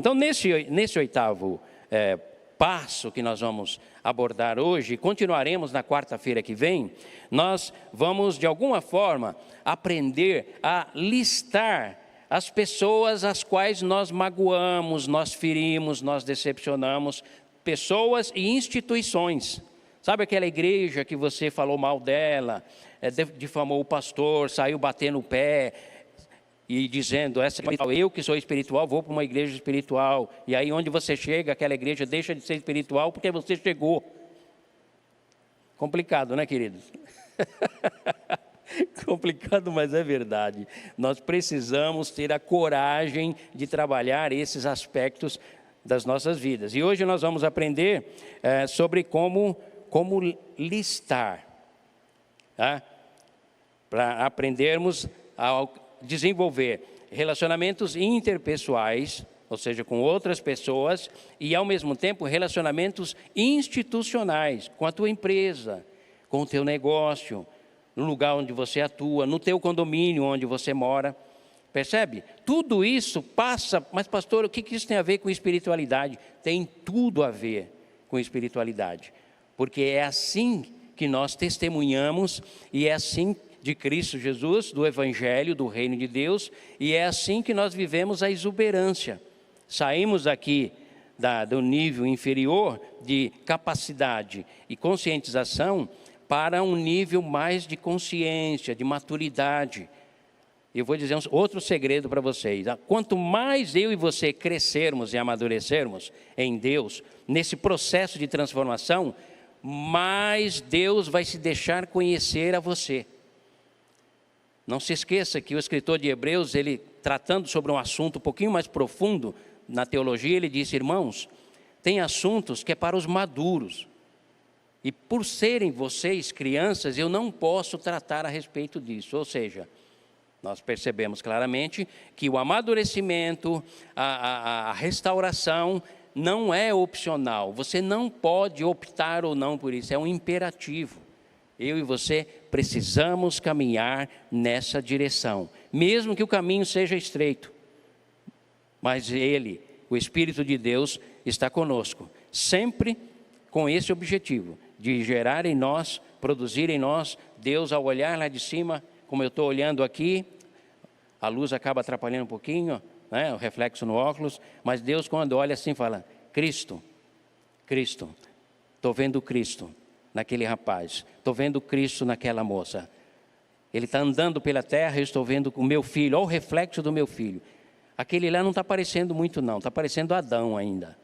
Então, nesse oitavo passo que nós vamos abordar hoje, continuaremos na quarta-feira que vem, nós vamos, de alguma forma, aprender a listar as pessoas às quais nós magoamos, nós ferimos, nós decepcionamos, pessoas e instituições. Sabe aquela igreja que você falou mal dela, difamou o pastor, saiu batendo o pé e dizendo, eu que sou espiritual, vou para uma igreja espiritual. E aí onde você chega, aquela igreja deixa de ser espiritual porque você chegou. Complicado, né, queridos? Complicado, mas é verdade. Nós precisamos ter a coragem de trabalhar esses aspectos das nossas vidas. E hoje nós vamos aprender sobre como listar, tá? Para aprendermos a desenvolver relacionamentos interpessoais, ou seja, com outras pessoas, e ao mesmo tempo relacionamentos institucionais, com a tua empresa, com o teu negócio, no lugar onde você atua, no teu condomínio onde você mora. Percebe? Tudo isso passa, mas pastor, o que isso tem a ver com espiritualidade? Tem tudo a ver com espiritualidade, porque é assim que nós testemunhamos, e é assim de Cristo Jesus, do Evangelho, do Reino de Deus, e é assim que nós vivemos a exuberância. Saímos aqui do nível inferior de capacidade e conscientização para um nível mais de consciência, de maturidade. Eu vou dizer outro segredo para vocês. Quanto mais eu e você crescermos e amadurecermos em Deus, nesse processo de transformação, mais Deus vai se deixar conhecer a você. Não se esqueça que o escritor de Hebreus, ele tratando sobre um assunto um pouquinho mais profundo na teologia, ele disse, irmãos, tem assuntos que é para os maduros. E por serem vocês crianças, eu não posso tratar a respeito disso. Ou seja, nós percebemos claramente que o amadurecimento, a restauração não é opcional. Você não pode optar ou não por isso, é um imperativo. Eu e você precisamos caminhar nessa direção, mesmo que o caminho seja estreito. Mas Ele, o Espírito de Deus, está conosco, sempre com esse objetivo, de gerar em nós, produzir em nós. Deus, ao olhar lá de cima, como eu estou olhando aqui, a luz acaba atrapalhando um pouquinho, né, o reflexo no óculos, mas Deus, quando olha assim, fala, Cristo, estou vendo Cristo naquele rapaz, estou vendo Cristo naquela moça. Ele está andando pela terra, eu estou vendo o meu filho, olha o reflexo do meu filho. Aquele lá não está parecendo muito não, está parecendo Adão ainda.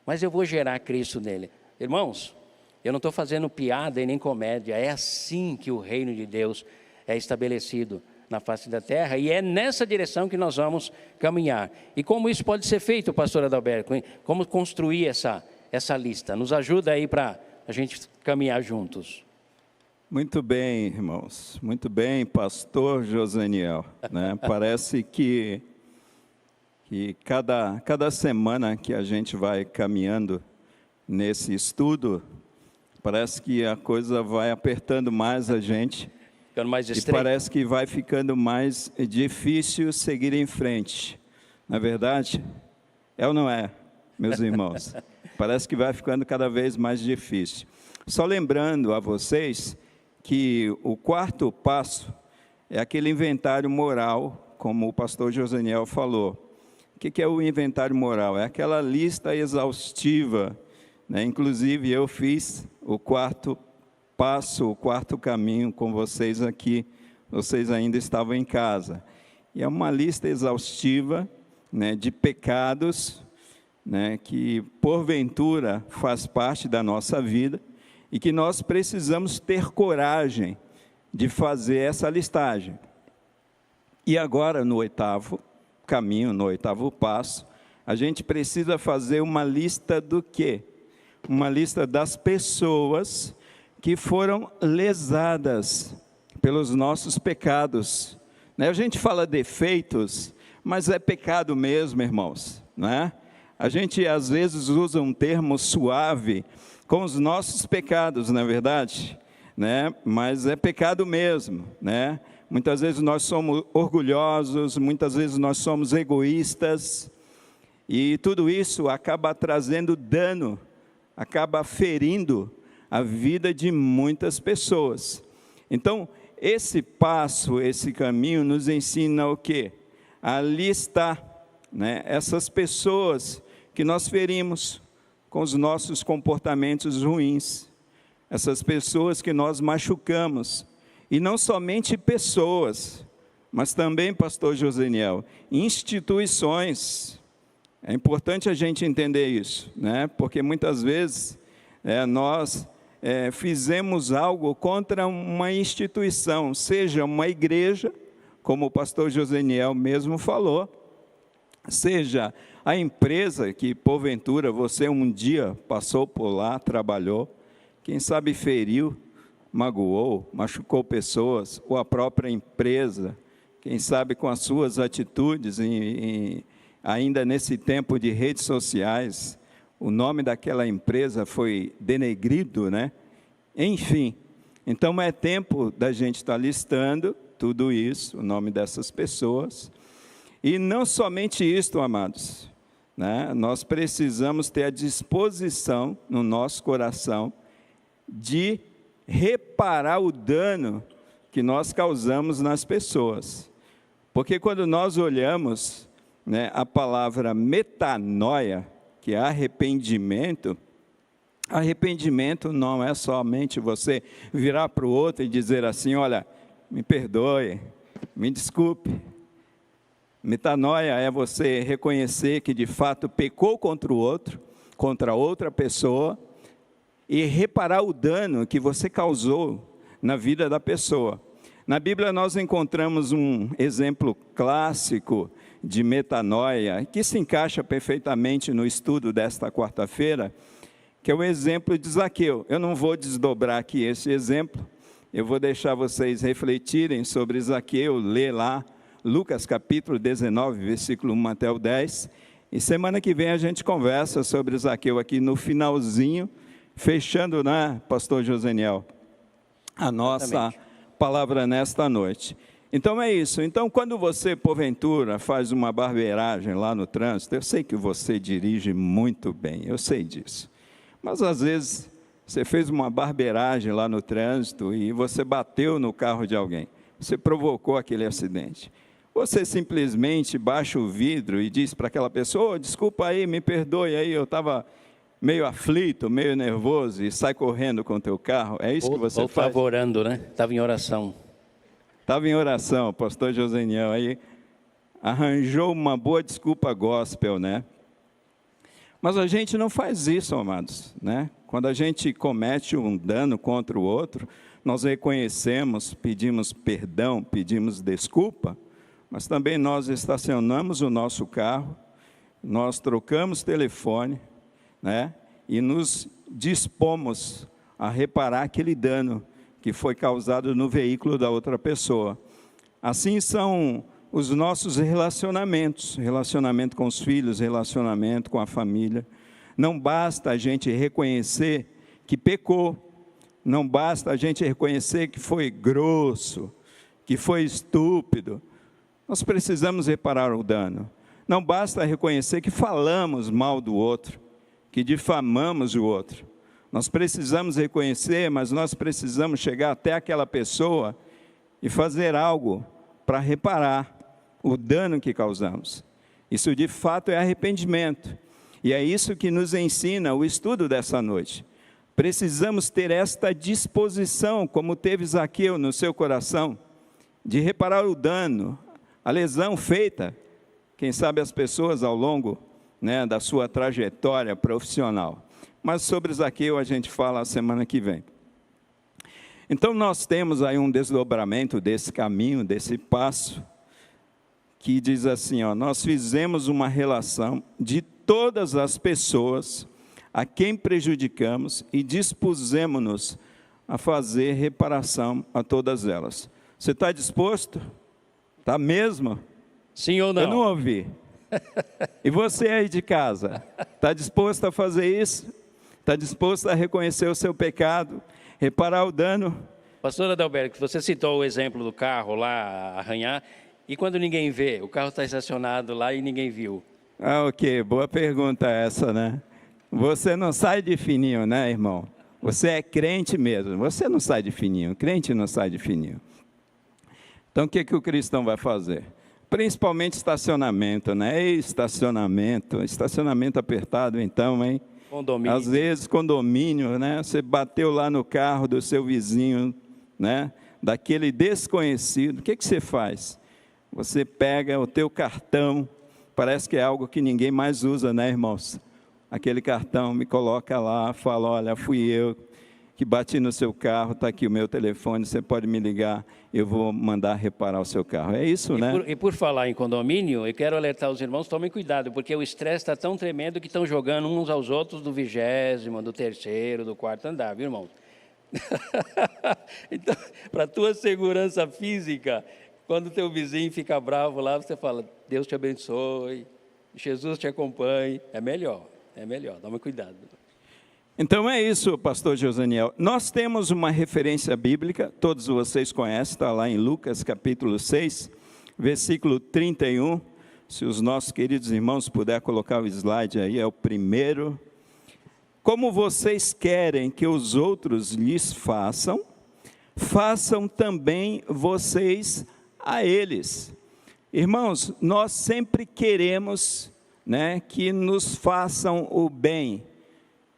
Mas eu vou gerar Cristo nele. Irmãos, eu não estou fazendo piada e nem comédia, é assim que o reino de Deus é estabelecido na face da terra, e é nessa direção que nós vamos caminhar. E como isso pode ser feito, pastor Adalberto? Como construir essa lista? Nos ajuda aí para a gente caminhar juntos. Muito bem, irmãos. Muito bem, pastor Josaniel. Né? Parece que cada semana que a gente vai caminhando nesse estudo, parece que a coisa vai apertando mais a gente. Ficando mais estreito. E parece que vai ficando mais difícil seguir em frente. Não é verdade? É ou não é, meus irmãos? Parece que vai ficando cada vez mais difícil. Só lembrando a vocês que o quarto passo é aquele inventário moral, como o pastor Josaniel falou. O que é o inventário moral? É aquela lista exaustiva, né? Inclusive eu fiz o quarto passo, o quarto caminho com vocês aqui, vocês ainda estavam em casa. E é uma lista exaustiva, né, de pecados, né, que porventura faz parte da nossa vida e que nós precisamos ter coragem de fazer essa listagem. E agora, no oitavo caminho, no oitavo passo, a gente precisa fazer uma lista do quê? Uma lista das pessoas que foram lesadas pelos nossos pecados. A gente fala defeitos, mas é pecado mesmo, irmãos, não é? A gente às vezes usa um termo suave com os nossos pecados, não é verdade? Né? Mas é pecado mesmo, né? Muitas vezes nós somos orgulhosos, muitas vezes nós somos egoístas, E tudo isso acaba trazendo dano, acaba ferindo a vida de muitas pessoas. Então, esse passo, esse caminho nos ensina o quê? A listar, né, essas pessoas que nós ferimos com os nossos comportamentos ruins, essas pessoas que nós machucamos, e não somente pessoas, mas também, pastor Joseniel, instituições. É importante a gente entender isso, né? Porque muitas vezes nós fizemos algo contra uma instituição, seja uma igreja, como o pastor Joseniel mesmo falou, seja a empresa que, porventura, você um dia passou por lá, trabalhou, quem sabe feriu, magoou, machucou pessoas, ou a própria empresa, quem sabe com as suas atitudes, ainda nesse tempo de redes sociais, o nome daquela empresa foi denegrido, né? Enfim, então é tempo da gente estar listando tudo isso, o nome dessas pessoas, e não somente isso, amados, né? Nós precisamos ter a disposição no nosso coração de reparar o dano que nós causamos nas pessoas, porque quando nós olhamos, né, a palavra metanoia, que é arrependimento, arrependimento não é somente você virar para o outro e dizer assim, olha, me perdoe, me desculpe. Metanoia é você reconhecer que de fato pecou contra o outro, contra outra pessoa, e reparar o dano que você causou na vida da pessoa. Na Bíblia nós encontramos um exemplo clássico de metanoia, que se encaixa perfeitamente no estudo desta quarta-feira, que é o exemplo de Zaqueu. Eu não vou desdobrar aqui esse exemplo, eu vou deixar vocês refletirem sobre Zaqueu, ler lá, Lucas capítulo 19, versículo 1 até o 10, e semana que vem a gente conversa sobre Zaqueu aqui no finalzinho, fechando, né, pastor Joseniel, a nossa palavra nesta noite. Então é isso, então quando você porventura faz uma barbeiragem lá no trânsito, eu sei que você dirige muito bem, eu sei disso, mas às vezes você fez uma barbeiragem lá no trânsito e você bateu no carro de alguém, você provocou aquele acidente, você simplesmente baixa o vidro e diz para aquela pessoa, desculpa aí, me perdoe aí, eu estava meio aflito, meio nervoso e sai correndo com o teu carro, é isso que você faz? Ou estava orando, né? Estava em oração. Estava em oração, o pastor Joseniel aí arranjou uma boa desculpa gospel, né? Mas a gente não faz isso, amados, né? Quando a gente comete um dano contra o outro, nós reconhecemos, pedimos perdão, pedimos desculpa, mas também nós estacionamos o nosso carro, nós trocamos telefone, né? E nos dispomos a reparar aquele dano que foi causado no veículo da outra pessoa. Assim são os nossos relacionamentos, relacionamento com os filhos, relacionamento com a família. Não basta a gente reconhecer que pecou, não basta a gente reconhecer que foi grosso, que foi estúpido. Nós precisamos reparar o dano. Não basta reconhecer que falamos mal do outro, que difamamos o outro. Nós precisamos reconhecer, mas nós precisamos chegar até aquela pessoa e fazer algo para reparar o dano que causamos. Isso de fato é arrependimento. E é isso que nos ensina o estudo dessa noite. Precisamos ter esta disposição, como teve Zaqueu no seu coração, de reparar o dano, a lesão feita, quem sabe as pessoas ao longo, né, da sua trajetória profissional. Mas sobre Zaqueu a gente fala a semana que vem. Então nós temos aí um desdobramento desse caminho, desse passo, que diz assim, ó, nós fizemos uma relação de todas as pessoas a quem prejudicamos e dispusemos-nos a fazer reparação a todas elas. Você está disposto? Está mesmo? Sim ou não? Eu não ouvi. E você aí de casa, está disposto a fazer isso? Está disposto a reconhecer o seu pecado, reparar o dano? Pastor Adalberto, você citou o exemplo do carro lá arranhar, e quando ninguém vê, o carro está estacionado lá e ninguém viu. Ah, ok, boa pergunta essa, né? Você não sai de fininho, né, irmão? Você é crente mesmo, você não sai de fininho, crente não sai de fininho. Então, o que o cristão vai fazer? Principalmente estacionamento, né? Estacionamento apertado, então, hein? Condomínio. Às vezes, condomínio, né? Você bateu lá no carro do seu vizinho, né? Daquele desconhecido, o que você faz? Você pega o teu cartão, parece que é algo que ninguém mais usa, né, irmãos? Aquele cartão me coloca lá, fala, olha, fui eu que bati no seu carro, está aqui o meu telefone, você pode me ligar, eu vou mandar reparar o seu carro. É isso, né? E por falar em condomínio, eu quero alertar os irmãos, tomem cuidado, porque o estresse está tão tremendo que estão jogando uns aos outros do 20º, do 3º, do 4º andar, viu, irmãos? Então, para a tua segurança física, quando o teu vizinho fica bravo lá, você fala, Deus te abençoe, Jesus te acompanhe, é melhor, toma cuidado. Então é isso, pastor Josaniel. Nós temos uma referência bíblica, todos vocês conhecem, está lá em Lucas capítulo 6, versículo 31. Se os nossos queridos irmãos puderem colocar o slide aí, é o primeiro. Como vocês querem que os outros lhes façam, façam também vocês a eles. Irmãos, nós sempre queremos, né, que nos façam o bem,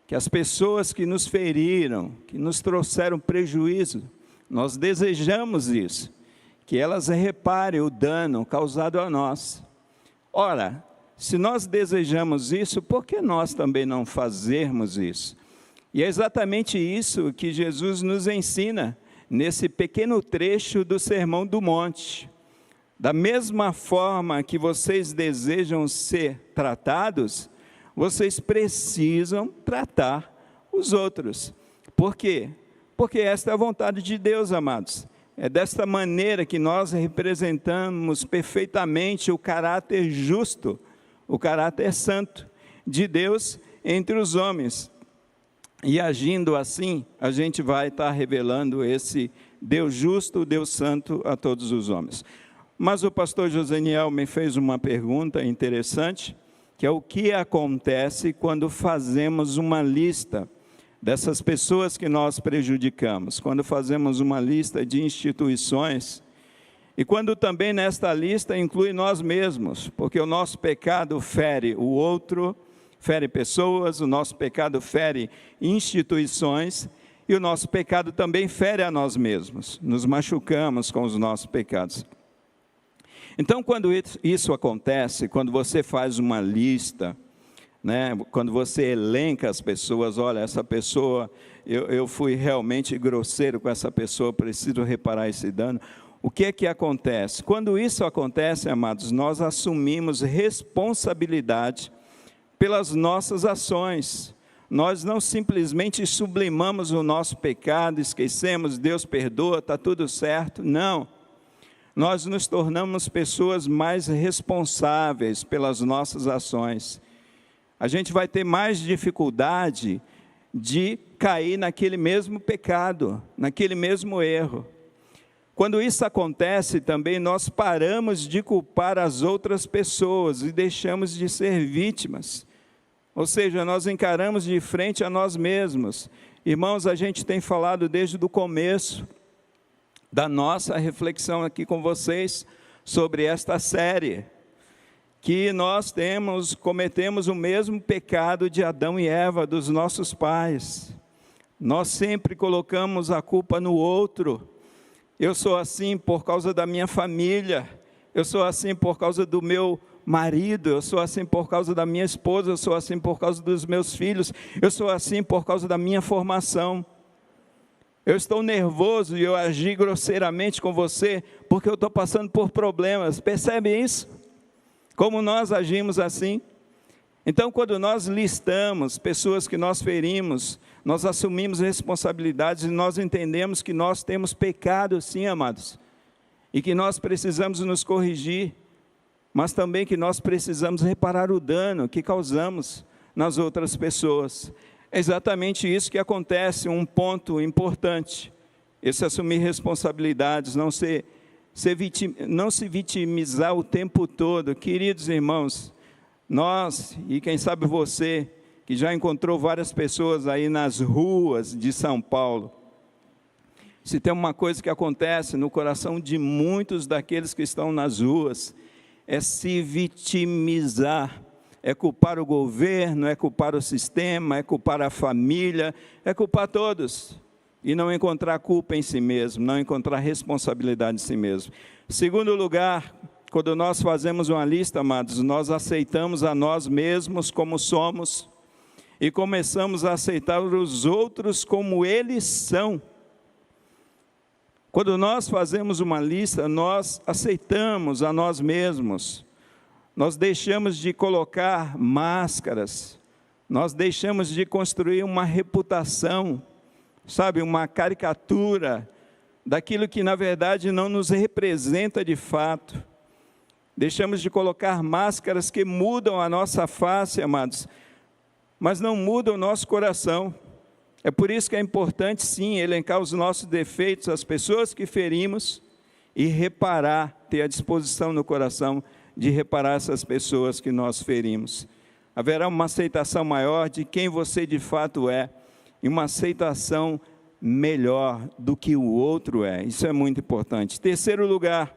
que as pessoas que nos feriram, que nos trouxeram prejuízo, nós desejamos isso, que elas reparem o dano causado a nós. Ora, se nós desejamos isso, por que nós também não fazermos isso? E é exatamente isso que Jesus nos ensina nesse pequeno trecho do Sermão do Monte. Da mesma forma que vocês desejam ser tratados, vocês precisam tratar os outros. Por quê? Porque esta é a vontade de Deus, amados. É desta maneira que nós representamos perfeitamente o caráter justo, o caráter santo de Deus entre os homens. E agindo assim, a gente vai estar revelando esse Deus justo, Deus santo a todos os homens. Mas o pastor Josaniel me fez uma pergunta interessante, que é o que acontece quando fazemos uma lista dessas pessoas que nós prejudicamos, quando fazemos uma lista de instituições, e quando também nesta lista inclui nós mesmos, porque o nosso pecado fere o outro, fere pessoas, o nosso pecado fere instituições, e o nosso pecado também fere a nós mesmos, nos machucamos com os nossos pecados. Então, quando isso acontece, quando você faz uma lista, né, quando você elenca as pessoas, olha, essa pessoa, eu fui realmente grosseiro com essa pessoa, preciso reparar esse dano. O que é que acontece? Quando isso acontece, amados, nós assumimos responsabilidade pelas nossas ações. Nós não simplesmente sublimamos o nosso pecado, esquecemos, Deus perdoa, está tudo certo. Não. Nós nos tornamos pessoas mais responsáveis pelas nossas ações. A gente vai ter mais dificuldade de cair naquele mesmo pecado, naquele mesmo erro. Quando isso acontece também, nós paramos de culpar as outras pessoas e deixamos de ser vítimas. Ou seja, nós encaramos de frente a nós mesmos. Irmãos, a gente tem falado desde o começo da nossa reflexão aqui com vocês sobre esta série, que nós cometemos o mesmo pecado de Adão e Eva, dos nossos pais. Nós sempre colocamos a culpa no outro. Eu sou assim por causa da minha família, eu sou assim por causa do meu marido, eu sou assim por causa da minha esposa, eu sou assim por causa dos meus filhos, eu sou assim por causa da minha formação. Eu estou nervoso e eu agi grosseiramente com você porque eu estou passando por problemas. Percebe isso? Como nós agimos assim? Então, quando nós listamos pessoas que nós ferimos, nós assumimos responsabilidades e nós entendemos que nós temos pecado, sim, amados, e que nós precisamos nos corrigir, mas também que nós precisamos reparar o dano que causamos nas outras pessoas. É exatamente isso que acontece, um ponto importante, esse assumir responsabilidades, não se vitimizar o tempo todo. Queridos irmãos, Nós, e quem sabe você, que já encontrou várias pessoas aí nas ruas de São Paulo, se tem uma coisa que acontece no coração de muitos daqueles que estão nas ruas, é se vitimizar, é culpar o governo, é culpar o sistema, é culpar a família, é culpar todos, e não encontrar culpa em si mesmo, não encontrar responsabilidade em si mesmo. Segundo lugar, quando nós fazemos uma lista, amados, nós aceitamos a nós mesmos como somos, e começamos a aceitar os outros como eles são. Quando nós fazemos uma lista, nós aceitamos a nós mesmos, nós deixamos de colocar máscaras, nós deixamos de construir uma reputação, sabe, uma caricatura daquilo que na verdade não nos representa de fato. Deixamos de colocar máscaras que mudam a nossa face, amados, mas não mudam o nosso coração. É por isso que é importante, sim, elencar os nossos defeitos, as pessoas que ferimos, e reparar, ter a disposição no coração de reparar essas pessoas que nós ferimos. Haverá uma aceitação maior de quem você de fato é, e uma aceitação melhor do que o outro é. Isso é muito importante. Terceiro lugar,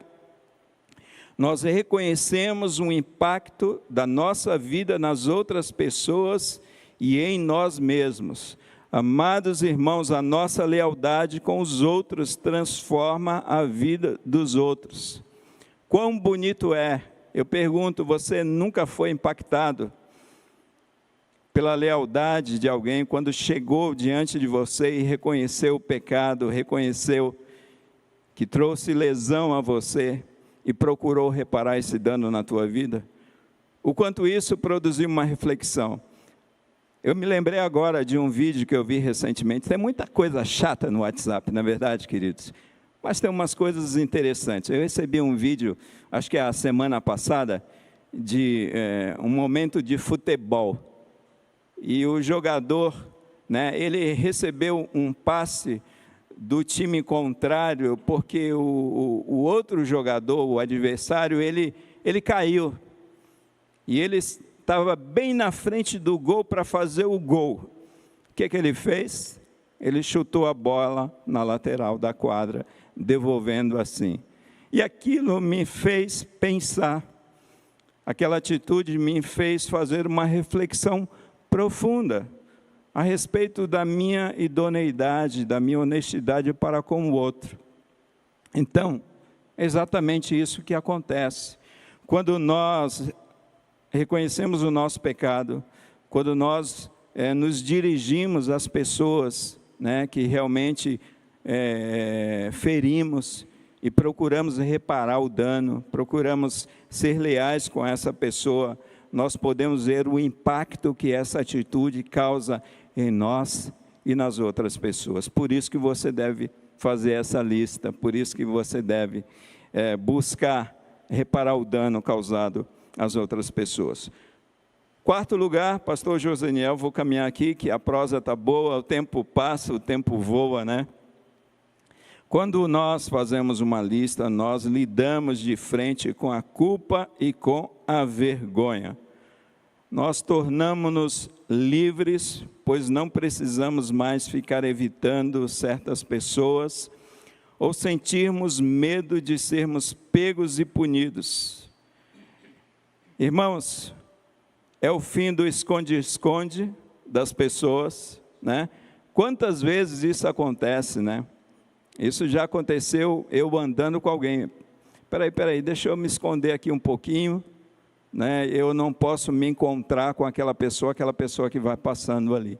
nós reconhecemos o impacto da nossa vida nas outras pessoas e em nós mesmos. Amados irmãos, a nossa lealdade com os outros transforma a vida dos outros. Quão bonito é, eu pergunto, você nunca foi impactado pela lealdade de alguém quando chegou diante de você e reconheceu o pecado, reconheceu que trouxe lesão a você e procurou reparar esse dano na tua vida? O quanto isso produziu uma reflexão. Eu me lembrei agora de um vídeo que eu vi recentemente. Tem muita coisa chata no WhatsApp, na verdade, queridos, mas tem umas coisas interessantes. Eu recebi um vídeo, acho que é a semana passada, de um momento de futebol. E o jogador, né, ele recebeu um passe do time contrário, porque o outro jogador, o adversário, ele caiu. E ele estava bem na frente do gol para fazer o gol. O que ele fez? Ele chutou a bola na lateral da quadra, devolvendo assim. E aquilo me fez pensar, aquela atitude me fez fazer uma reflexão profunda a respeito da minha idoneidade, da minha honestidade para com o outro. Então, é exatamente isso que acontece. Quando nós reconhecemos o nosso pecado, quando nós nos dirigimos às pessoas, né, que realmente ferimos e procuramos reparar o dano, procuramos ser leais com essa pessoa, nós podemos ver o impacto que essa atitude causa em nós e nas outras pessoas. Por isso que você deve fazer essa lista, por isso que você deve buscar reparar o dano causado às outras pessoas. Quarto lugar, pastor Josaniel, vou caminhar aqui, que a prosa está boa, o tempo passa, o tempo voa, né? Quando nós fazemos uma lista, nós lidamos de frente com a culpa e com a vergonha. Nós tornamos-nos livres, pois não precisamos mais ficar evitando certas pessoas, ou sentirmos medo de sermos pegos e punidos. Irmãos, é o fim do esconde-esconde das pessoas, né? Quantas vezes isso acontece, né? Isso já aconteceu eu andando com alguém. Peraí, deixa eu me esconder aqui um pouquinho, né? Eu não posso me encontrar com aquela pessoa que vai passando ali,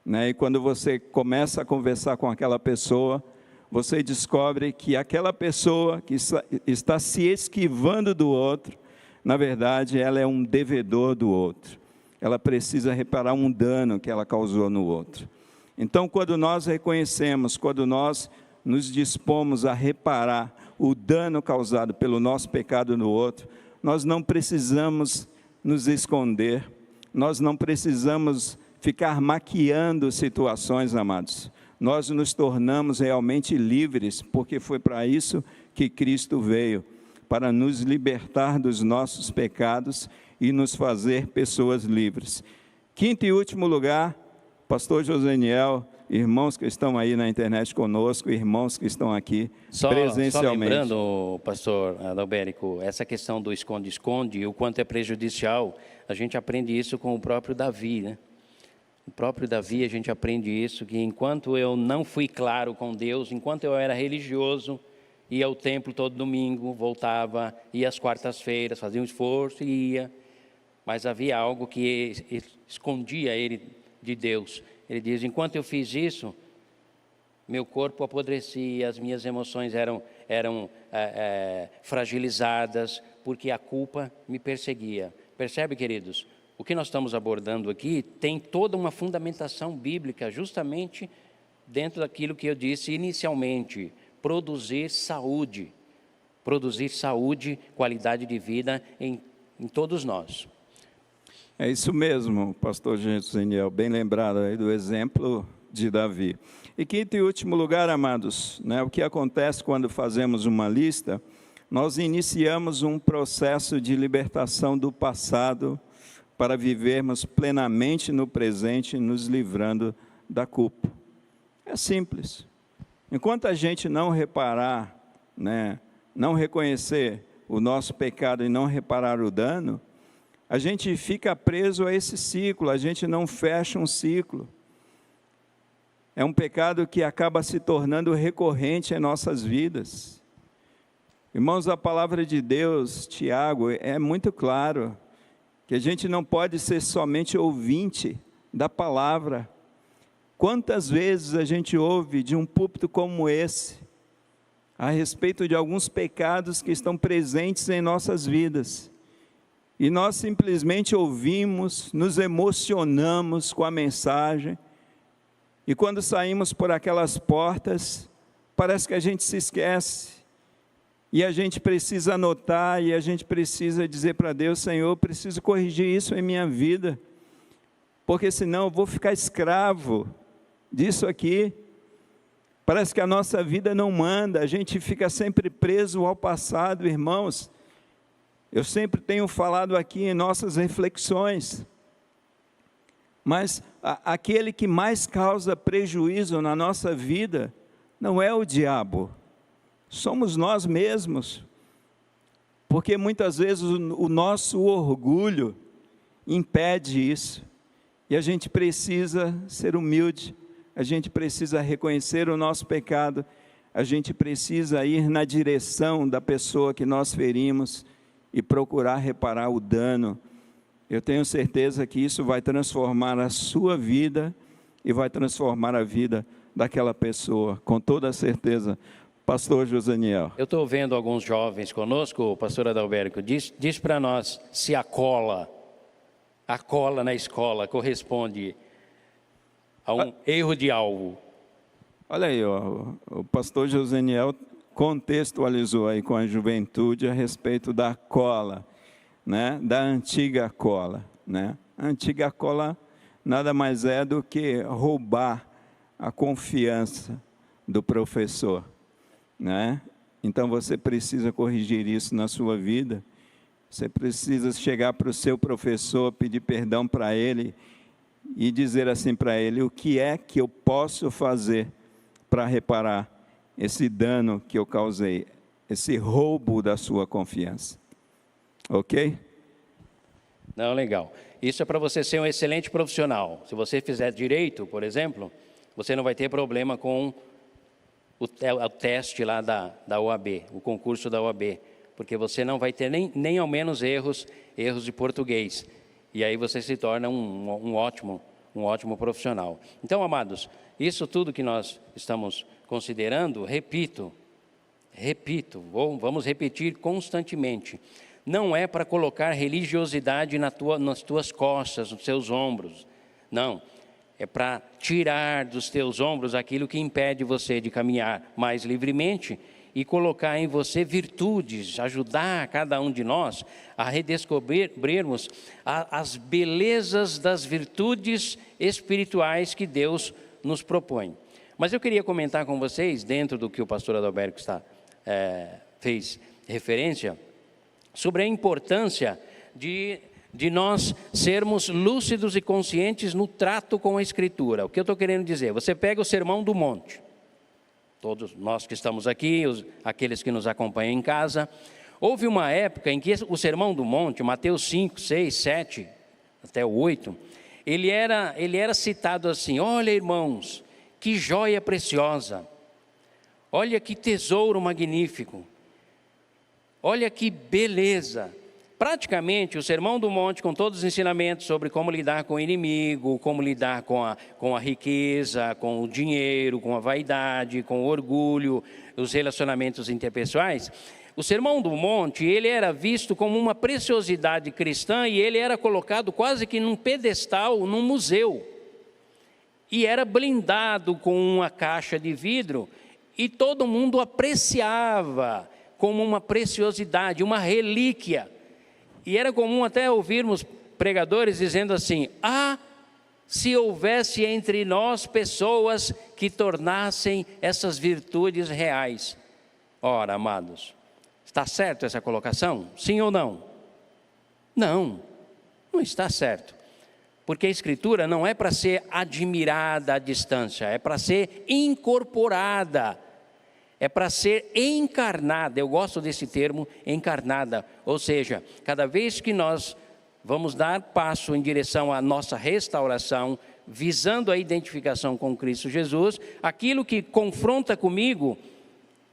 né? E quando você começa a conversar com aquela pessoa, você descobre que aquela pessoa que está se esquivando do outro, na verdade, ela é um devedor do outro. Ela precisa reparar um dano que ela causou no outro. Então, quando nós reconhecemos, quando nós nos dispomos a reparar o dano causado pelo nosso pecado no outro, nós não precisamos nos esconder, nós não precisamos ficar maquiando situações, amados. Nós nos tornamos realmente livres, porque foi para isso que Cristo veio, para nos libertar dos nossos pecados e nos fazer pessoas livres. Quinto e último lugar, pastor Joseniel, irmãos que estão aí na internet conosco, irmãos que estão aqui presencialmente. Só lembrando, pastor Adalberico, essa questão do esconde-esconde, o quanto é prejudicial, a gente aprende isso com o próprio Davi, né? O próprio Davi, a gente aprende isso, que enquanto eu não fui claro com Deus, enquanto eu era religioso, ia ao templo todo domingo, voltava, ia às quartas-feiras, fazia um esforço e ia, mas havia algo que escondia ele de Deus. Ele diz, enquanto eu fiz isso, meu corpo apodrecia, as minhas emoções eram fragilizadas, porque a culpa me perseguia. Percebe, queridos? O que nós estamos abordando aqui tem toda uma fundamentação bíblica, justamente dentro daquilo que eu disse inicialmente, produzir saúde, qualidade de vida em todos nós. É isso mesmo, pastor Joseniel, bem lembrado aí do exemplo de Davi. E quinto e último lugar, amados, né, o que acontece quando fazemos uma lista, nós iniciamos um processo de libertação do passado para vivermos plenamente no presente, nos livrando da culpa. É simples. Enquanto a gente não reparar, né, não reconhecer o nosso pecado e não reparar o dano, a gente fica preso a esse ciclo, a gente não fecha um ciclo. É um pecado que acaba se tornando recorrente em nossas vidas. Irmãos, a palavra de Deus, Tiago, é muito claro que a gente não pode ser somente ouvinte da palavra. Quantas vezes a gente ouve de um púlpito como esse, a respeito de alguns pecados que estão presentes em nossas vidas, e nós simplesmente ouvimos, nos emocionamos com a mensagem, e quando saímos por aquelas portas, parece que a gente se esquece, e a gente precisa anotar, e a gente precisa dizer para Deus, Senhor, eu preciso corrigir isso em minha vida, porque senão eu vou ficar escravo disso aqui. Parece que a nossa vida não manda, a gente fica sempre preso ao passado, irmãos. Eu sempre tenho falado aqui em nossas reflexões, mas aquele que mais causa prejuízo na nossa vida não é o diabo, somos nós mesmos, porque muitas vezes o nosso orgulho impede isso, e a gente precisa ser humilde, a gente precisa reconhecer o nosso pecado, a gente precisa ir na direção da pessoa que nós ferimos, e procurar reparar o dano. Eu tenho certeza que isso vai transformar a sua vida e vai transformar a vida daquela pessoa, com toda certeza. Pastor Joseniel. Eu estou vendo alguns jovens conosco, pastor Adalberico, diz para nós se a cola na escola corresponde a um erro de alvo. Olha aí, ó, o pastor Joseniel contextualizou aí com a juventude a respeito da cola, né? Da antiga cola, né? A antiga cola nada mais é do que roubar a confiança do professor, né? Então você precisa corrigir isso na sua vida, você precisa chegar para o seu professor, pedir perdão para ele e dizer assim para ele, o que é que eu posso fazer para reparar esse dano que eu causei, esse roubo da sua confiança. Ok? Não, legal. Isso é para você ser um excelente profissional. Se você fizer direito, por exemplo, você não vai ter problema com o teste lá da OAB, o concurso da OAB, porque você não vai ter nem ao menos erros de português. E aí você se torna um ótimo profissional. Então, amados, isso tudo que nós estamos considerando, repito, vamos repetir constantemente, não é para colocar religiosidade nas tuas costas, nos teus ombros, não, é para tirar dos teus ombros aquilo que impede você de caminhar mais livremente e colocar em você virtudes, ajudar cada um de nós a redescobrirmos as belezas das virtudes espirituais que Deus nos propõe. Mas eu queria comentar com vocês, dentro do que o pastor Adalberico fez referência, sobre a importância de de nós sermos lúcidos e conscientes no trato com a Escritura. O que eu estou querendo dizer? Você pega o Sermão do Monte, todos nós que estamos aqui, aqueles que nos acompanham em casa, houve uma época em que o Sermão do Monte, Mateus 5, 6, 7, até o 8, ele era citado assim: olha, irmãos, que joia preciosa, olha que tesouro magnífico, olha que beleza. Praticamente o Sermão do Monte, com todos os ensinamentos sobre como lidar com o inimigo, como lidar com a riqueza, com o dinheiro, com a vaidade, com o orgulho, os relacionamentos interpessoais. O Sermão do Monte, ele era visto como uma preciosidade cristã e ele era colocado quase que num pedestal, num museu. E era blindado com uma caixa de vidro e todo mundo apreciava como uma preciosidade, uma relíquia. E era comum até ouvirmos pregadores dizendo assim: se houvesse entre nós pessoas que tornassem essas virtudes reais. Ora, amados, está certo essa colocação? Sim ou não? Não, não está certo. Porque a Escritura não é para ser admirada à distância, é para ser incorporada. É para ser encarnada. Eu gosto desse termo, encarnada. Ou seja, cada vez que nós vamos dar passo em direção à nossa restauração, visando a identificação com Cristo Jesus, aquilo que confronta comigo,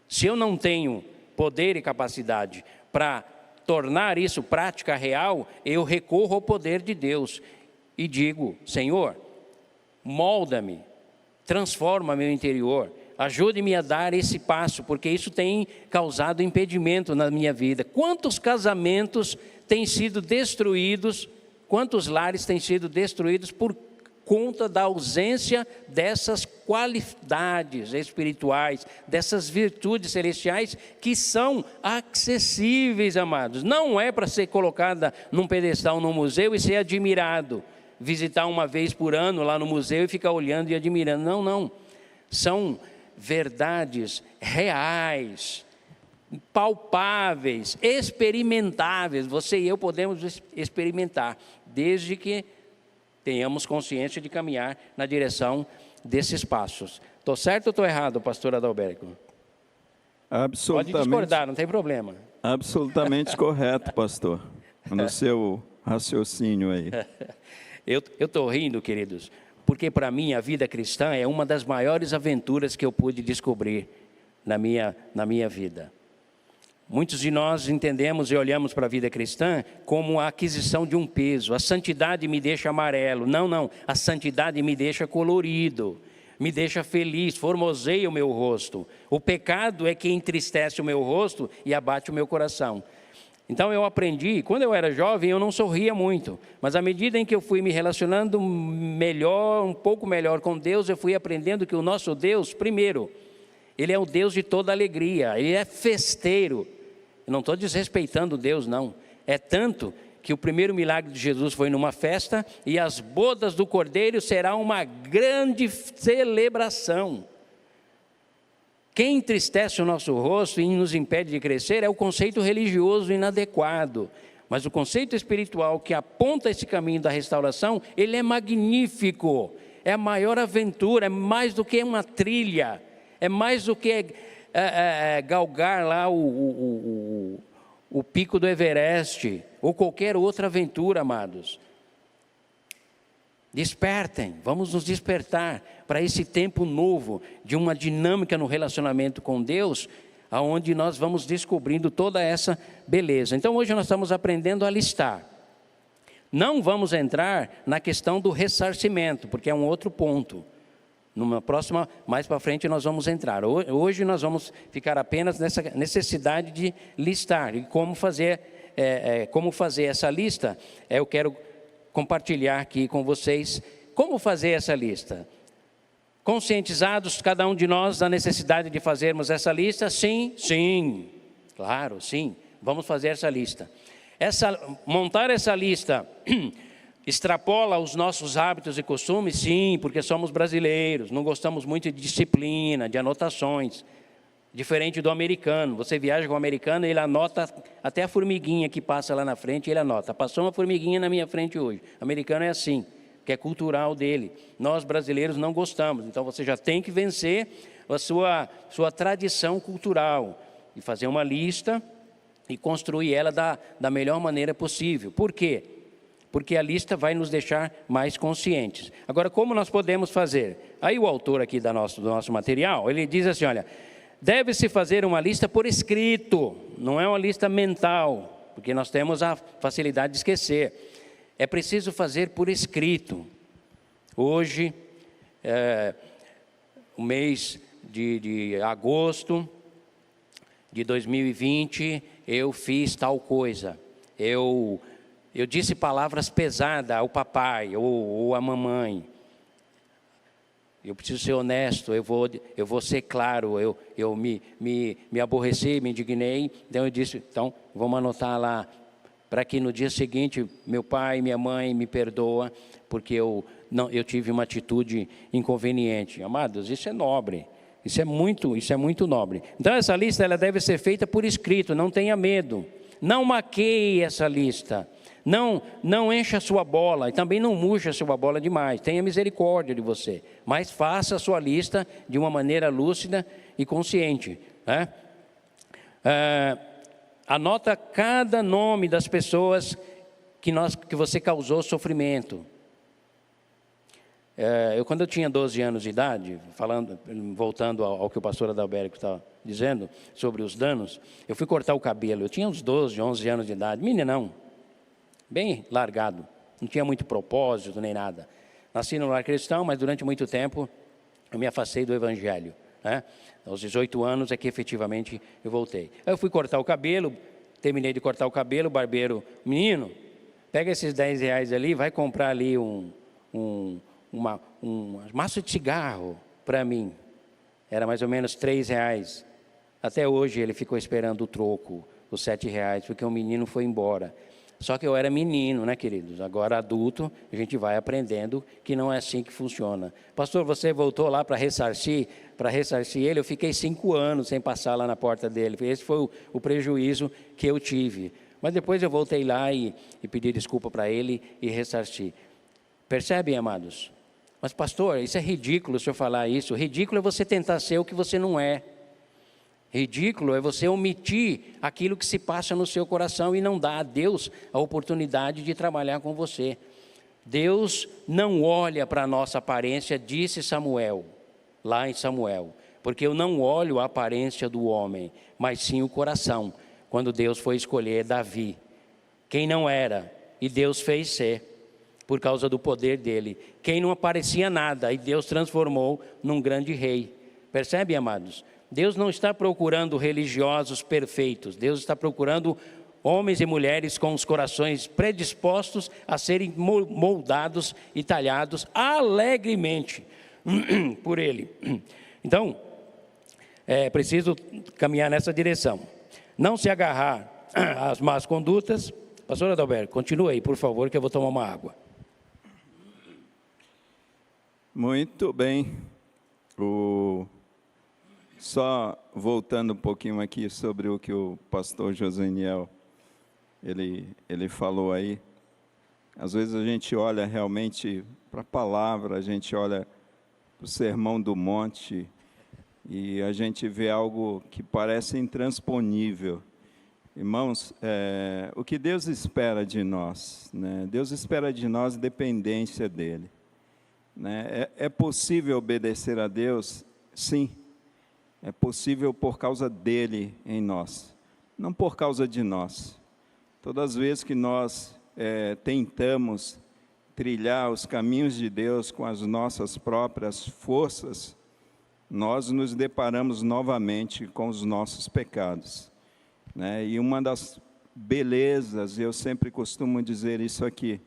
se eu não tenho poder e capacidade para tornar isso prática real, eu recorro ao poder de Deus e digo: Senhor, molda-me, transforma meu interior, ajude-me a dar esse passo, porque isso tem causado impedimento na minha vida. Quantos casamentos têm sido destruídos, quantos lares têm sido destruídos por conta da ausência dessas qualidades espirituais, dessas virtudes celestiais que são acessíveis, amados. Não é para ser colocada num pedestal no museu e ser admirado, visitar uma vez por ano lá no museu e ficar olhando e admirando. Não, não. São verdades reais, palpáveis, experimentáveis. Você e eu podemos experimentar, desde que tenhamos consciência de caminhar na direção desses passos. Estou certo ou estou errado, pastor Adalberto? Absolutamente. Pode discordar, não tem problema. Absolutamente correto, pastor, no seu raciocínio aí. Eu estou rindo, queridos, porque para mim a vida cristã é uma das maiores aventuras que eu pude descobrir na minha vida. Muitos de nós entendemos e olhamos para a vida cristã como a aquisição de um peso. A santidade me deixa amarelo. Não, não. A santidade me deixa colorido, me deixa feliz, formoseia o meu rosto. O pecado é que entristece o meu rosto e abate o meu coração. Então eu aprendi, quando eu era jovem eu não sorria muito, mas à medida em que eu fui me relacionando melhor, um pouco melhor com Deus, eu fui aprendendo que o nosso Deus, primeiro, Ele é o Deus de toda alegria, Ele é festeiro. Eu não estou desrespeitando Deus, não. É tanto que o primeiro milagre de Jesus foi numa festa e as bodas do Cordeiro será uma grande celebração. Quem entristece o nosso rosto e nos impede de crescer é o conceito religioso inadequado. Mas o conceito espiritual que aponta esse caminho da restauração, ele é magnífico. É a maior aventura, é mais do que uma trilha. É mais do que galgar lá o pico do Everest, ou qualquer outra aventura, amados. Despertem, vamos nos despertar para esse tempo novo, de uma dinâmica no relacionamento com Deus, aonde nós vamos descobrindo toda essa beleza. Então hoje nós estamos aprendendo a listar. Não vamos entrar na questão do ressarcimento, porque é um outro ponto. Numa próxima, mais para frente nós vamos entrar. Hoje nós vamos ficar apenas nessa necessidade de listar. E como fazer essa lista, eu quero compartilhar aqui com vocês como fazer essa lista. Conscientizados, cada um de nós, da necessidade de fazermos essa lista? Sim, sim, claro, sim, vamos fazer essa lista. Montar essa lista extrapola os nossos hábitos e costumes? Sim, porque somos brasileiros, não gostamos muito de disciplina, de anotações. Diferente do americano. Você viaja com o americano, ele anota até a formiguinha que passa lá na frente, ele anota. Passou uma formiguinha na minha frente hoje. O americano é assim, que é cultural dele. Nós, brasileiros, não gostamos. Então, você já tem que vencer a sua tradição cultural e fazer uma lista e construir ela da melhor maneira possível. Por quê? Porque a lista vai nos deixar mais conscientes. Agora, como nós podemos fazer? Aí o autor aqui do nosso material, ele diz assim, olha, deve-se fazer uma lista por escrito, não é uma lista mental, porque nós temos a facilidade de esquecer. É preciso fazer por escrito. Hoje, o mês de agosto de 2020, eu fiz tal coisa. Eu disse palavras pesadas ao papai ou à mamãe. Eu preciso ser honesto, eu vou ser claro, eu me aborreci, me indignei, então eu disse, então vamos anotar lá, para que no dia seguinte meu pai, minha mãe me perdoa, porque eu tive uma atitude inconveniente. Amados, isso é nobre, isso é muito nobre. Então essa lista ela deve ser feita por escrito, não tenha medo, não maqueie essa lista. Não encha a sua bola e também não murcha a sua bola demais. Tenha misericórdia de você, mas faça a sua lista de uma maneira lúcida e consciente. Né? Anota cada nome das pessoas que você causou sofrimento. Quando eu tinha 12 anos de idade, voltando ao que o pastor Adalberto estava dizendo sobre os danos, eu fui cortar o cabelo. Eu tinha uns 12, 11 anos de idade, meninão. Bem largado, não tinha muito propósito nem nada. Nasci no lar cristão, mas durante muito tempo eu me afastei do evangelho. Né? Aos 18 anos é que efetivamente eu voltei. Aí eu fui cortar o cabelo, terminei de cortar o cabelo, o barbeiro, menino, pega esses 10 reais ali, vai comprar ali uma maço de cigarro para mim. Era mais ou menos 3 reais. Até hoje ele ficou esperando o troco, os 7 reais, porque o menino foi embora. Só que eu era menino, né, queridos? Agora, adulto, a gente vai aprendendo que não é assim que funciona. Pastor, você voltou lá para ressarcir ele? Eu fiquei 5 anos sem passar lá na porta dele. Esse foi o prejuízo que eu tive. Mas depois eu voltei lá e pedi desculpa para ele e ressarci. Percebem, amados? Mas, pastor, isso é ridículo o senhor falar isso. Ridículo é você tentar ser o que você não é. Ridículo é você omitir aquilo que se passa no seu coração e não dar a Deus a oportunidade de trabalhar com você. Deus não olha para a nossa aparência, disse Samuel, lá em Samuel, porque eu não olho a aparência do homem, mas sim o coração, quando Deus foi escolher Davi, quem não era, e Deus fez ser, por causa do poder dele, quem não aparecia nada, e Deus transformou num grande rei. Percebe, amados? Deus não está procurando religiosos perfeitos. Deus está procurando homens e mulheres com os corações predispostos a serem moldados e talhados alegremente por Ele. Então, é preciso caminhar nessa direção. Não se agarrar às más condutas. Pastor Adalberto, continue aí, por favor, que eu vou tomar uma água. Muito bem. Só voltando um pouquinho aqui sobre o que o pastor Joseniel, ele falou aí. Às vezes a gente olha realmente para a palavra, a gente olha para o Sermão do Monte e a gente vê algo que parece intransponível. Irmãos, o que Deus espera de nós, né? Deus espera de nós dependência dEle. Né? É possível obedecer a Deus? Sim. É possível por causa dEle em nós, não por causa de nós. Todas as vezes que nós tentamos trilhar os caminhos de Deus com as nossas próprias forças, nós nos deparamos novamente com os nossos pecados. Né? E uma das belezas, eu sempre costumo dizer isso aqui,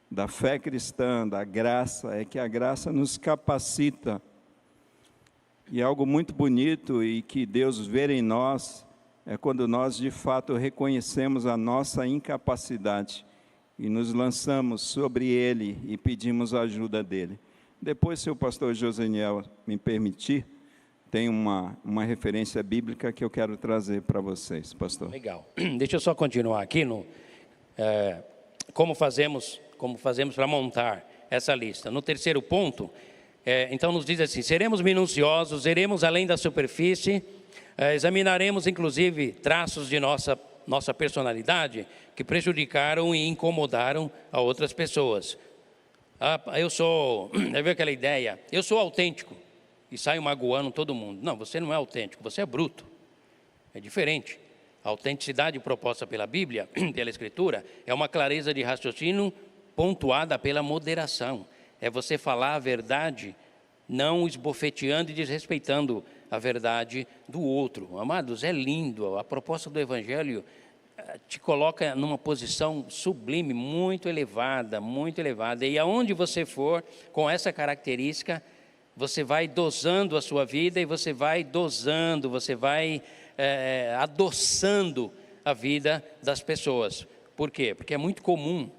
da fé cristã, da graça, é que a graça nos capacita. E algo muito bonito e que Deus vê em nós é quando nós de fato reconhecemos a nossa incapacidade e nos lançamos sobre Ele e pedimos a ajuda dEle. Depois, se o pastor Joseniel me permitir, tem uma referência bíblica que eu quero trazer para vocês, pastor. Legal. Deixa eu só continuar aqui no como fazemos para montar essa lista. No terceiro ponto, então nos diz assim: seremos minuciosos, iremos além da superfície, examinaremos inclusive traços de nossa personalidade que prejudicaram e incomodaram a outras pessoas. Viu aquela ideia? Eu sou autêntico e saio magoando todo mundo. Não, você não é autêntico, você é bruto. É diferente. A autenticidade proposta pela Bíblia, pela Escritura, é uma clareza de raciocínio pontuada pela moderação. É você falar a verdade, não esbofeteando e desrespeitando a verdade do outro. Amados, é lindo. A proposta do Evangelho te coloca numa posição sublime, muito elevada, muito elevada. E aonde você for com essa característica, você vai dosando a sua vida e você vai dosando, você vai adoçando a vida das pessoas. Por quê? Porque é muito comum,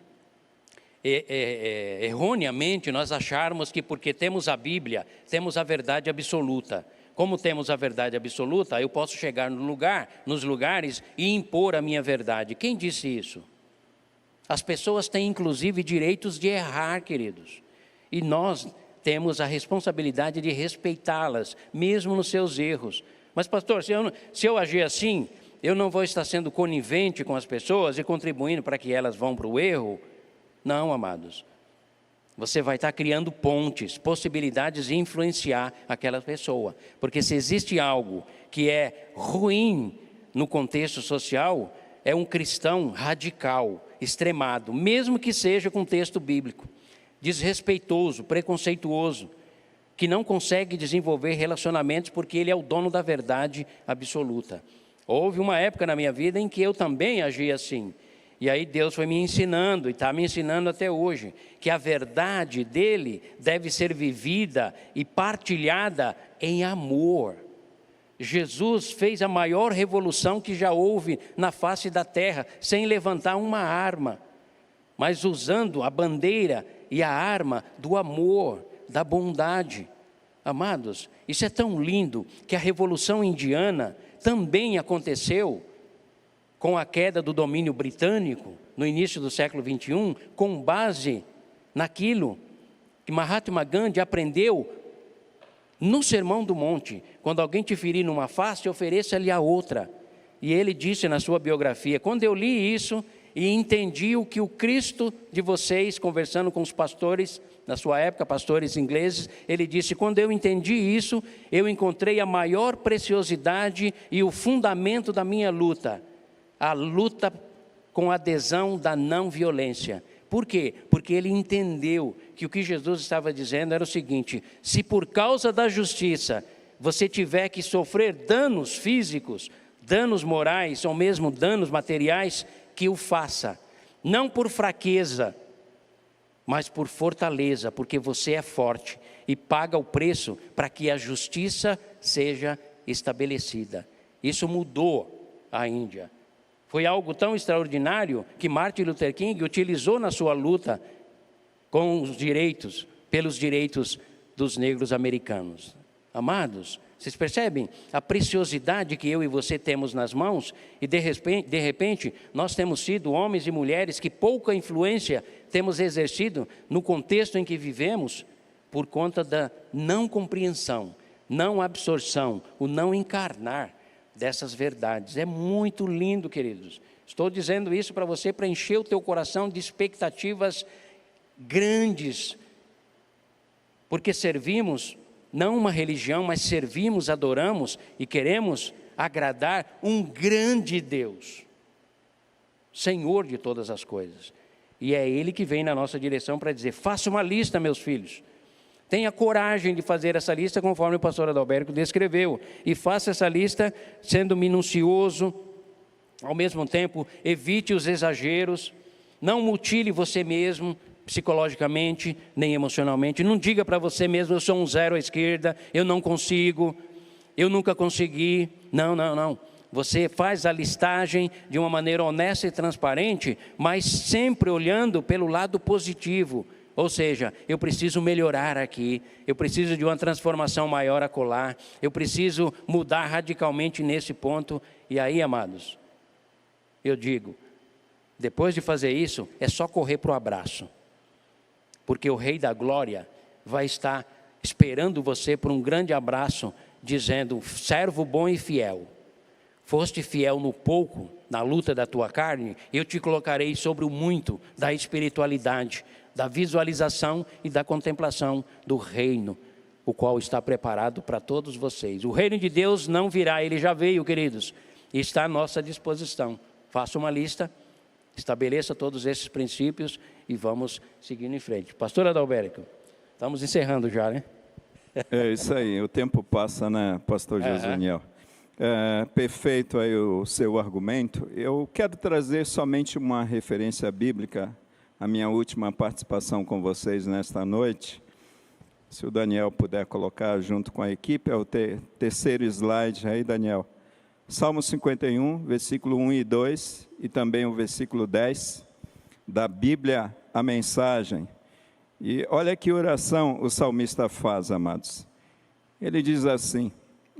erroneamente, nós acharmos que porque temos a Bíblia, temos a verdade absoluta. Como temos a verdade absoluta, eu posso chegar nos lugares e impor a minha verdade. Quem disse isso? As pessoas têm inclusive direitos de errar, queridos. E nós temos a responsabilidade de respeitá-las, mesmo nos seus erros. Mas pastor, se eu agir assim, eu não vou estar sendo conivente com as pessoas e contribuindo para que elas vão para o erro? Não, amados. Você vai estar criando pontes, possibilidades de influenciar aquela pessoa. Porque se existe algo que é ruim no contexto social, é um cristão radical, extremado, mesmo que seja com texto bíblico, desrespeitoso, preconceituoso, que não consegue desenvolver relacionamentos porque ele é o dono da verdade absoluta. Houve uma época na minha vida em que eu também agia assim. E aí Deus foi me ensinando, e está me ensinando até hoje, que a verdade dele deve ser vivida e partilhada em amor. Jesus fez a maior revolução que já houve na face da terra, sem levantar uma arma, mas usando a bandeira e a arma do amor, da bondade. Amados, isso é tão lindo que a Revolução Indiana também aconteceu com a queda do domínio britânico, no início do século XXI, com base naquilo que Mahatma Gandhi aprendeu no Sermão do Monte. Quando alguém te ferir numa face, ofereça-lhe a outra. E ele disse na sua biografia: quando eu li isso e entendi o que o Cristo de vocês, conversando com os pastores, na sua época, pastores ingleses, ele disse: quando eu entendi isso, eu encontrei a maior preciosidade e o fundamento da minha luta. A luta com a adesão da não violência. Por quê? Porque ele entendeu que o que Jesus estava dizendo era o seguinte: se por causa da justiça você tiver que sofrer danos físicos, danos morais ou mesmo danos materiais, que o faça. Não por fraqueza, mas por fortaleza, porque você é forte e paga o preço para que a justiça seja estabelecida. Isso mudou a Índia. Foi algo tão extraordinário que Martin Luther King utilizou na sua luta com os direitos, pelos direitos dos negros americanos. Amados, vocês percebem a preciosidade que eu e você temos nas mãos? E de repente nós temos sido homens e mulheres que pouca influência temos exercido no contexto em que vivemos por conta da não compreensão, não absorção, o não encarnar dessas verdades. É muito lindo, queridos. Estou dizendo isso para você, para encher o teu coração de expectativas grandes, porque servimos não uma religião, mas servimos, adoramos e queremos agradar um grande Deus, Senhor de todas as coisas. E é Ele que vem na nossa direção para dizer: faça uma lista, meus filhos. Tenha coragem de fazer essa lista conforme o pastor Adalberto descreveu. E faça essa lista sendo minucioso, ao mesmo tempo evite os exageros, não mutile você mesmo psicologicamente nem emocionalmente. Não diga para você mesmo: eu sou um zero à esquerda, eu não consigo, eu nunca consegui. Não. Você faz a listagem de uma maneira honesta e transparente, mas sempre olhando pelo lado positivo. Ou seja, eu preciso melhorar aqui, eu preciso de uma transformação maior acolá, eu preciso mudar radicalmente nesse ponto. E aí, amados, eu digo, depois de fazer isso, é só correr para o abraço. Porque o Rei da Glória vai estar esperando você por um grande abraço, dizendo: servo bom e fiel, foste fiel no pouco, na luta da tua carne, eu te colocarei sobre o muito da espiritualidade, da visualização e da contemplação do reino, o qual está preparado para todos vocês. O reino de Deus não virá, ele já veio, queridos, e está à nossa disposição. Faça uma lista, estabeleça todos esses princípios e vamos seguindo em frente. Pastor Adalberico, estamos encerrando já, né? É isso aí, o tempo passa, né, pastor Josuniel? Perfeito aí o seu argumento. Eu quero trazer somente uma referência bíblica, a minha última participação com vocês nesta noite. Se o Daniel puder colocar junto com a equipe, é o terceiro slide aí, Daniel. Salmo 51, versículo 1 e 2, e também o versículo 10, da Bíblia, a mensagem. E olha que oração o salmista faz, amados. Ele diz assim,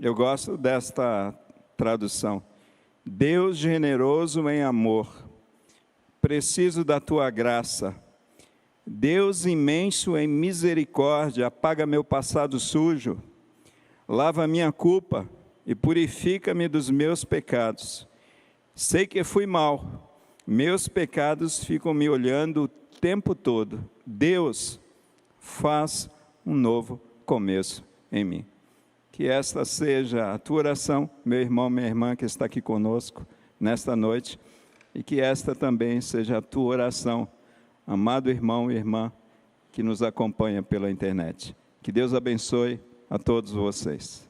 eu gosto desta tradução: Deus generoso em amor, preciso da tua graça. Deus imenso em misericórdia, apaga meu passado sujo, lava minha culpa e purifica-me dos meus pecados. Sei que fui mau, meus pecados ficam me olhando o tempo todo. Deus, faz um novo começo em mim. Que esta seja a tua oração, meu irmão, minha irmã que está aqui conosco nesta noite, e que esta também seja a tua oração, amado irmão e irmã que nos acompanha pela internet. Que Deus abençoe a todos vocês.